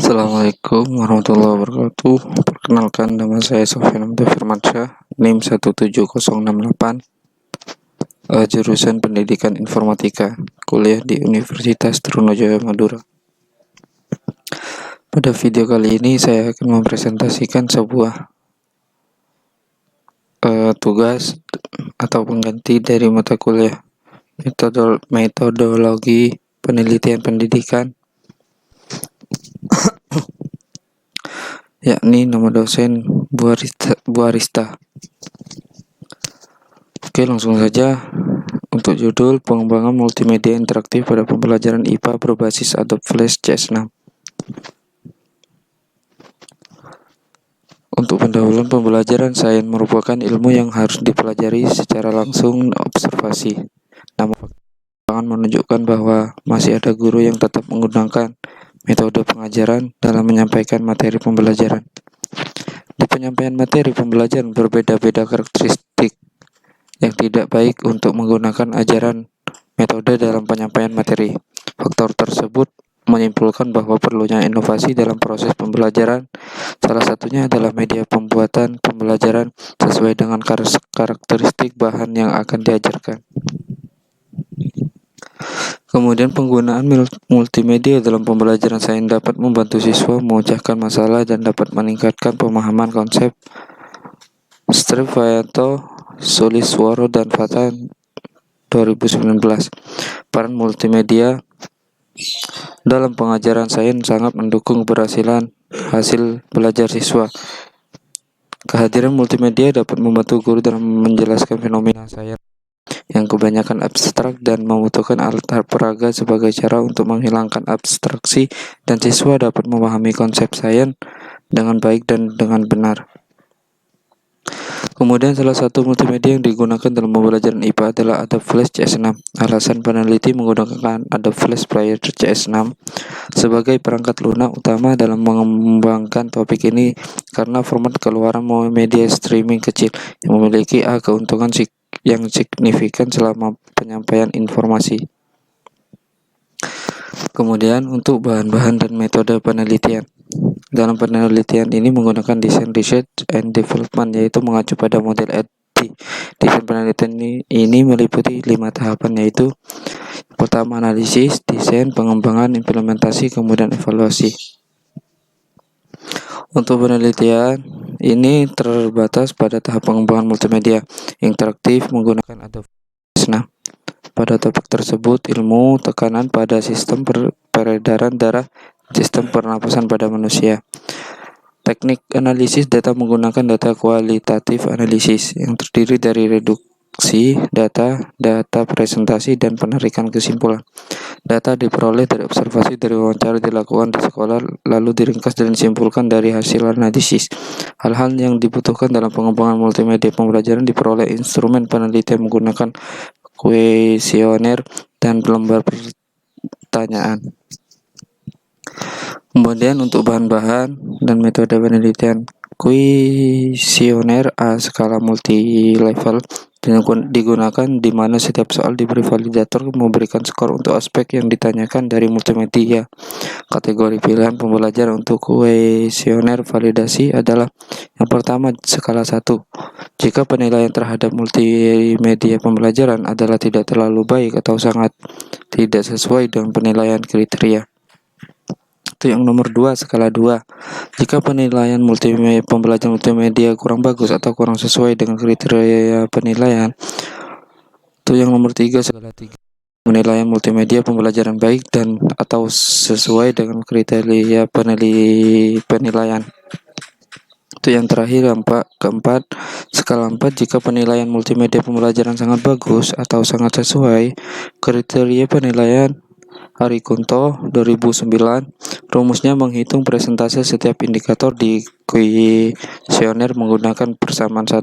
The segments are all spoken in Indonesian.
Assalamualaikum warahmatullahi wabarakatuh. Perkenalkan, nama saya Sofyan Abdul Firmansyah, NIM 17068, jurusan Pendidikan Informatika, kuliah di Universitas Trunojoyo Madura. Pada video kali ini saya akan mempresentasikan sebuah tugas atau pengganti dari mata kuliah metodologi penelitian pendidikan, yakni nama dosen Bu Arista. Oke, langsung saja. Untuk judul, pengembangan multimedia interaktif pada pembelajaran IPA berbasis Adobe Flash CS6. Untuk pendahuluan pembelajaran, sains merupakan ilmu yang harus dipelajari secara langsung observasi. Namun, perkembangan menunjukkan bahwa masih ada guru yang tetap menggunakan metode pengajaran dalam menyampaikan materi pembelajaran. Di penyampaian materi pembelajaran berbeda-beda karakteristik yang tidak baik untuk menggunakan ajaran metode dalam penyampaian materi. Faktor tersebut menyimpulkan bahwa perlunya inovasi dalam proses pembelajaran. Salah satunya adalah media pembuatan pembelajaran sesuai dengan karakteristik bahan yang akan diajarkan. Kemudian, penggunaan multimedia dalam pembelajaran sains dapat membantu siswa memecahkan masalah dan dapat meningkatkan pemahaman konsep Strivato, Suliswaro, dan Fatan 2019. Peran multimedia dalam pengajaran sains sangat mendukung keberhasilan hasil belajar siswa. Kehadiran multimedia dapat membantu guru dalam menjelaskan fenomena sains yang kebanyakan abstrak dan membutuhkan alat peraga sebagai cara untuk menghilangkan abstraksi, dan siswa dapat memahami konsep sains dengan baik dan dengan benar. Kemudian, salah satu multimedia yang digunakan dalam pembelajaran IPA adalah Adobe Flash CS6. Alasan peneliti menggunakan Adobe Flash Player CS6 sebagai perangkat lunak utama dalam mengembangkan topik ini karena format keluaran media streaming kecil yang memiliki keuntungan yang signifikan selama penyampaian informasi. Kemudian, untuk bahan-bahan dan metode penelitian. Dalam penelitian ini menggunakan desain research and development, yaitu mengacu pada model EDDI. Desain penelitian ini meliputi 5 tahapan, yaitu pertama analisis, desain, pengembangan, implementasi, kemudian evaluasi. Untuk penelitian ini terbatas pada tahap pengembangan multimedia interaktif menggunakan Adobe Flash. Pada topik tersebut, ilmu tekanan pada sistem peredaran darah, sistem pernapasan pada manusia. Teknik analisis data menggunakan data kualitatif analisis yang terdiri dari reduksi data, data presentasi, dan penarikan kesimpulan. Data diperoleh dari observasi dari wawancara dilakukan di sekolah, lalu diringkas dan disimpulkan dari hasil analisis. Hal-hal yang dibutuhkan dalam pengembangan multimedia pembelajaran diperoleh instrumen penelitian menggunakan kuesioner dan lembar pertanyaan. Kemudian, untuk bahan-bahan dan metode penelitian, kuesioner skala multi level digunakan di mana setiap soal diberi validator memberikan skor untuk aspek yang ditanyakan dari multimedia. Kategori pilihan pembelajaran untuk kuesioner validasi adalah yang pertama, skala 1. Jika penilaian terhadap multimedia pembelajaran adalah tidak terlalu baik atau sangat tidak sesuai dengan penilaian kriteria. Itu yang nomor 2, skala 2. Jika penilaian pembelajaran multimedia kurang bagus atau kurang sesuai dengan kriteria penilaian. Itu yang nomor 3, skala 3. Penilaian multimedia pembelajaran baik dan atau sesuai dengan kriteria penilaian. Itu yang terakhir, keempat, skala 4. Jika penilaian multimedia pembelajaran sangat bagus atau sangat sesuai kriteria penilaian. Harikunto 2009. Rumusnya menghitung persentase setiap indikator di kuesioner menggunakan persamaan 1.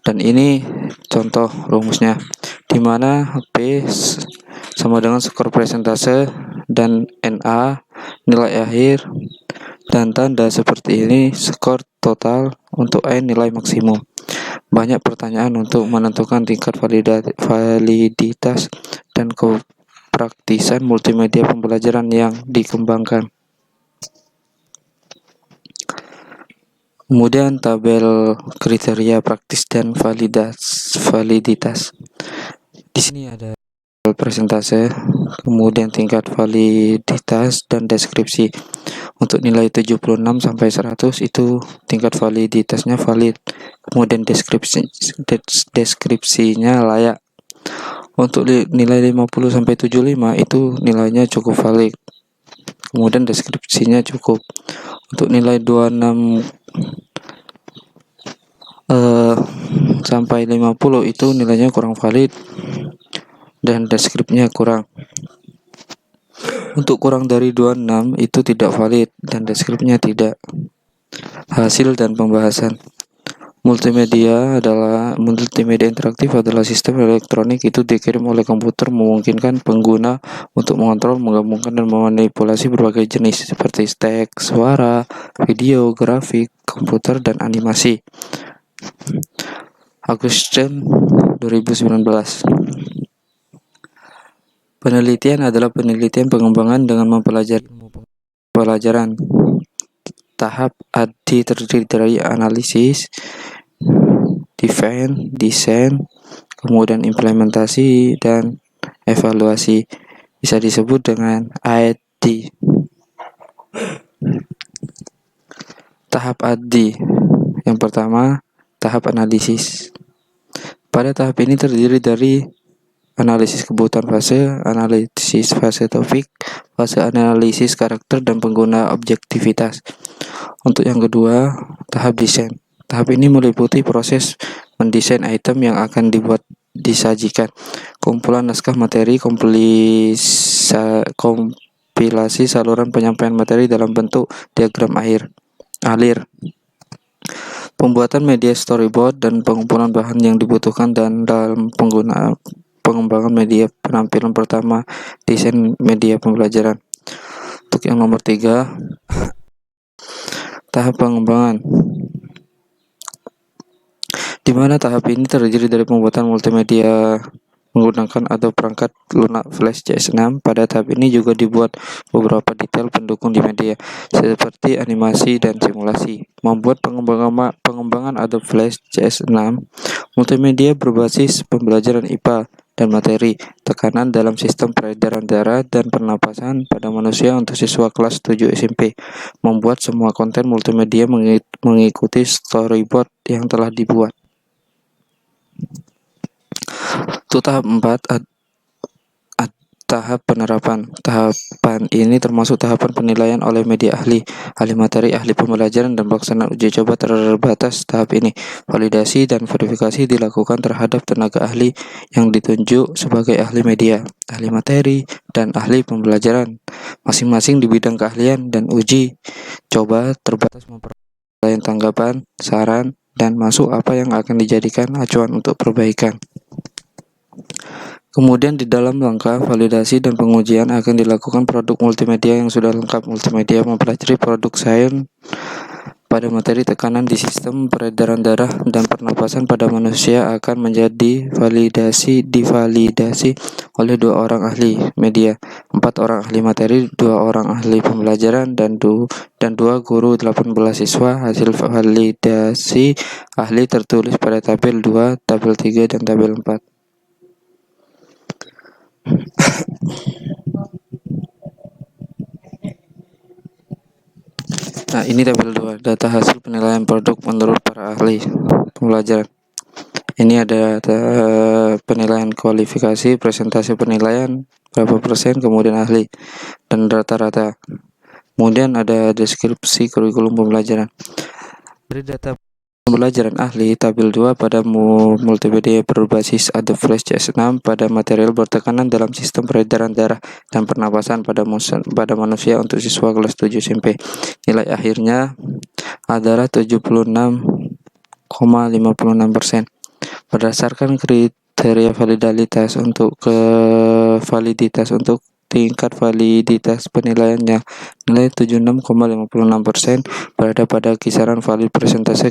Dan ini contoh rumusnya, di mana P sama dengan skor persentase dan NA nilai akhir, dan tanda seperti ini skor total untuk N nilai maksimum. Banyak pertanyaan untuk menentukan tingkat validitas dan praktisan multimedia pembelajaran yang dikembangkan. Kemudian tabel kriteria praktis dan validitas. Di sini ada persentase, kemudian tingkat validitas dan deskripsi. Untuk nilai 76 sampai 100 itu tingkat validitasnya valid. Kemudian deskripsinya layak. Untuk nilai 50 sampai 75 itu nilainya cukup valid. Kemudian deskripsinya cukup. Untuk nilai 26 sampai 50 itu nilainya kurang valid dan deskripsinya kurang. Untuk kurang dari 26 itu tidak valid dan deskripsinya tidak. Hasil dan pembahasan. Multimedia interaktif adalah sistem elektronik itu dikirim oleh komputer, memungkinkan pengguna untuk mengontrol, menggabungkan, dan memanipulasi berbagai jenis seperti teks, suara, video, grafik, komputer, dan animasi. Augustin 2019. Penelitian adalah penelitian pengembangan dengan mempelajari pelajaran. Tahap ADI terdiri dari analisis, define, desain, kemudian implementasi, dan evaluasi. Bisa disebut dengan ADI. Tahap ADI. Yang pertama, tahap analisis. Pada tahap ini terdiri dari analisis kebutuhan fase, analisis fase topik, fase analisis karakter, dan pengguna objektivitas. Untuk yang kedua, tahap desain. Tahap ini meliputi proses mendesain item yang akan disajikan, kumpulan naskah materi, kompilasi saluran penyampaian materi dalam bentuk diagram alir, pembuatan media storyboard, dan pengumpulan bahan yang dibutuhkan dan dalam pengembangan media penampilan pertama, desain media pembelajaran. Untuk yang nomor 3, tahap pengembangan, di mana tahap ini terdiri dari pembuatan multimedia menggunakan atau perangkat lunak flash CS6. Pada tahap ini juga dibuat beberapa detail pendukung di media, seperti animasi dan simulasi. Membuat pengembangan Adobe Flash CS6 multimedia berbasis pembelajaran IPA dan materi, tekanan dalam sistem peredaran darah dan pernapasan pada manusia untuk siswa kelas 7 SMP. Membuat semua konten multimedia mengikuti storyboard yang telah dibuat. Untuk tahap 4, tahap penerapan. Tahapan ini termasuk tahapan penilaian oleh media ahli materi, ahli pembelajaran, dan pelaksanaan uji coba terbatas. Tahap ini, validasi dan verifikasi dilakukan terhadap tenaga ahli yang ditunjuk sebagai ahli media, ahli materi, dan ahli pembelajaran, masing-masing di bidang keahlian, dan uji coba terbatas memperoleh tanggapan, saran, dan masuk apa yang akan dijadikan acuan untuk perbaikan. Kemudian di dalam langkah validasi dan pengujian akan dilakukan produk multimedia yang sudah lengkap. Multimedia mempelajari produk sains pada materi tekanan di sistem peredaran darah dan pernapasan pada manusia akan menjadi divalidasi oleh 2 orang ahli media, 4 orang ahli materi, 2 orang ahli pembelajaran, dan 2 guru 18 siswa. Hasil validasi ahli tertulis pada tabel 2, tabel 3, dan tabel 4. Nah, ini tabel 2, data hasil penilaian produk menurut para ahli pembelajaran. Ini ada penilaian kualifikasi, presentasi penilaian, berapa persen, kemudian ahli, dan rata-rata. Kemudian ada deskripsi kurikulum pembelajaran. Dari data pembelajaran ahli, tabel 2 pada multimedia berbasis Adobe Flash CS6 pada material bertekanan dalam sistem peredaran darah dan pernapasan pada manusia untuk siswa kelas 7 SMP. Nilai akhirnya adalah 76,56%. Berdasarkan kriteria validitas untuk tingkat validitas penilaiannya, nilai 76,56% berada pada kisaran valid persentase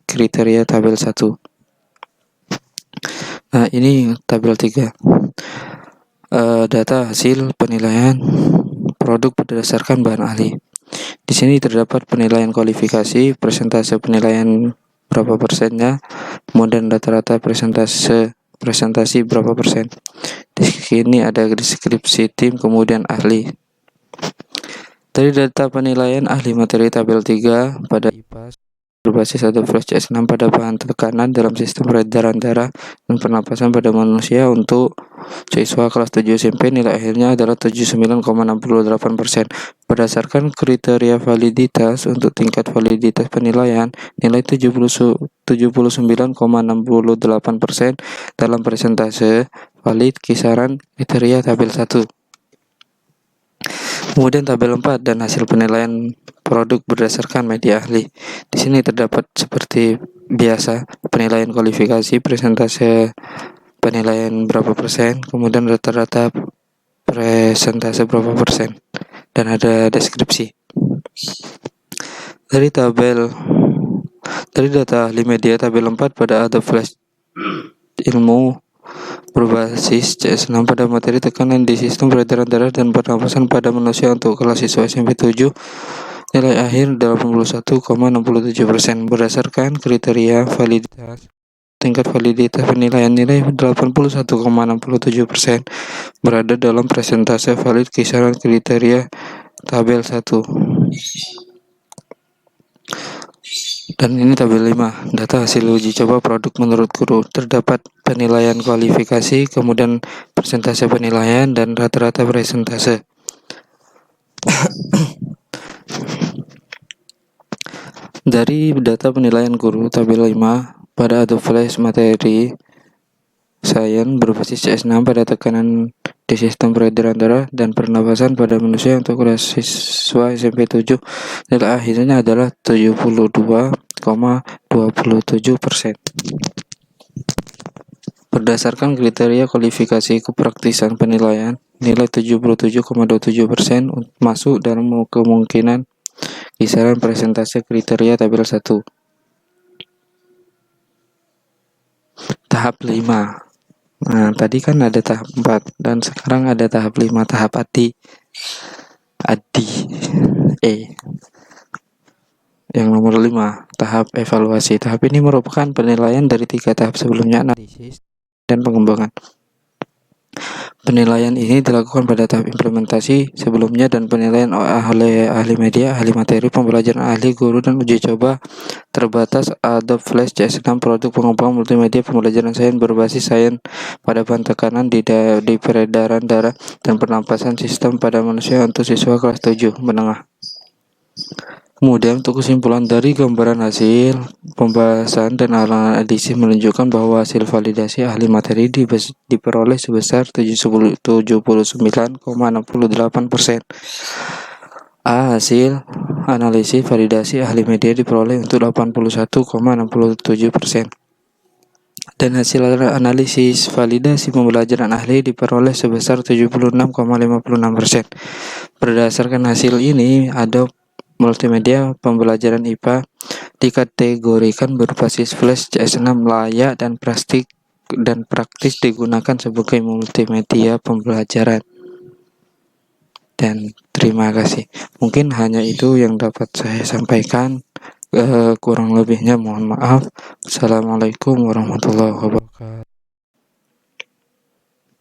kriteria tabel 1. Nah, ini tabel 3. Data hasil penilaian produk berdasarkan bahan ahli. Di sini terdapat penilaian kualifikasi, persentase penilaian berapa persennya, kemudian rata-rata presentasi berapa persen. Di sini ada deskripsi tim, kemudian ahli. Dari data penilaian ahli materi tabel 3 pada IPA berbasis Adobe Flash CS6 pada bahan tekanan dalam sistem peredaran darah dan pernapasan pada manusia untuk siswa kelas 7 SMP, nilai akhirnya adalah 79,68%. Berdasarkan kriteria validitas untuk tingkat validitas penilaian, nilai 79,68% dalam persentase valid kisaran kriteria tabel 1. Kemudian tabel 4 dan hasil penilaian produk berdasarkan media ahli. Di sini terdapat seperti biasa penilaian kualifikasi, presentase penilaian berapa persen, kemudian rata-rata presentase berapa persen, dan ada deskripsi. Dari data ahli media tabel 4 pada Adobe Flash ilmu berbasis CS6 pada materi tekanan di sistem peredaran darah dan pernapasan pada manusia untuk kelas siswa SMP 7, nilai akhir 81,67%. Berdasarkan kriteria validitas, tingkat validitas penilaian nilai 81,67% berada dalam presentase valid kisaran kriteria tabel 1. Dan ini tabel 5, data hasil uji coba produk menurut guru. Terdapat penilaian kualifikasi, kemudian persentase penilaian, dan rata-rata presentase. Dari data penilaian guru tabel 5 pada Adobe Flash materi sains berbasis CS6 pada tekanan di sistem peredaran darah dan pernapasan pada manusia untuk kelas siswa SMP 7, nilai akhirnya adalah 72,27%. Berdasarkan kriteria kualifikasi kepraktisan penilaian, nilai 77,27% masuk dalam kemungkinan kisaran presentase kriteria tabel 1. Tahap 5. Nah, tadi kan ada tahap 4 dan sekarang ada tahap 5, tahap ADI. Yang nomor 5, tahap evaluasi. Tahap ini merupakan penilaian dari 3 tahap sebelumnya, analisis dan pengembangan. Penilaian ini dilakukan pada tahap implementasi sebelumnya dan penilaian oleh ahli media, ahli materi, pembelajaran ahli, guru, dan uji coba terbatas Adobe Flash CS6 produk pengembangan multimedia pembelajaran sains berbasis sains pada bahan tekanan di peredaran darah dan pernapasan sistem pada manusia untuk siswa kelas 7 menengah. Kemudian untuk kesimpulan dari gambaran hasil pembahasan dan analisis menunjukkan bahwa hasil validasi ahli materi diperoleh sebesar 79,68%. A. Hasil analisis validasi ahli media diperoleh untuk 81,67%. Dan hasil analisis validasi pembelajaran ahli diperoleh sebesar 76,56%. Berdasarkan hasil ini, Adobe Multimedia pembelajaran IPA dikategorikan berbasis Flash CS6 layak dan praktis digunakan sebagai multimedia pembelajaran. Dan terima kasih. Mungkin hanya itu yang dapat saya sampaikan. Kurang lebihnya mohon maaf. Assalamualaikum warahmatullahi wabarakatuh.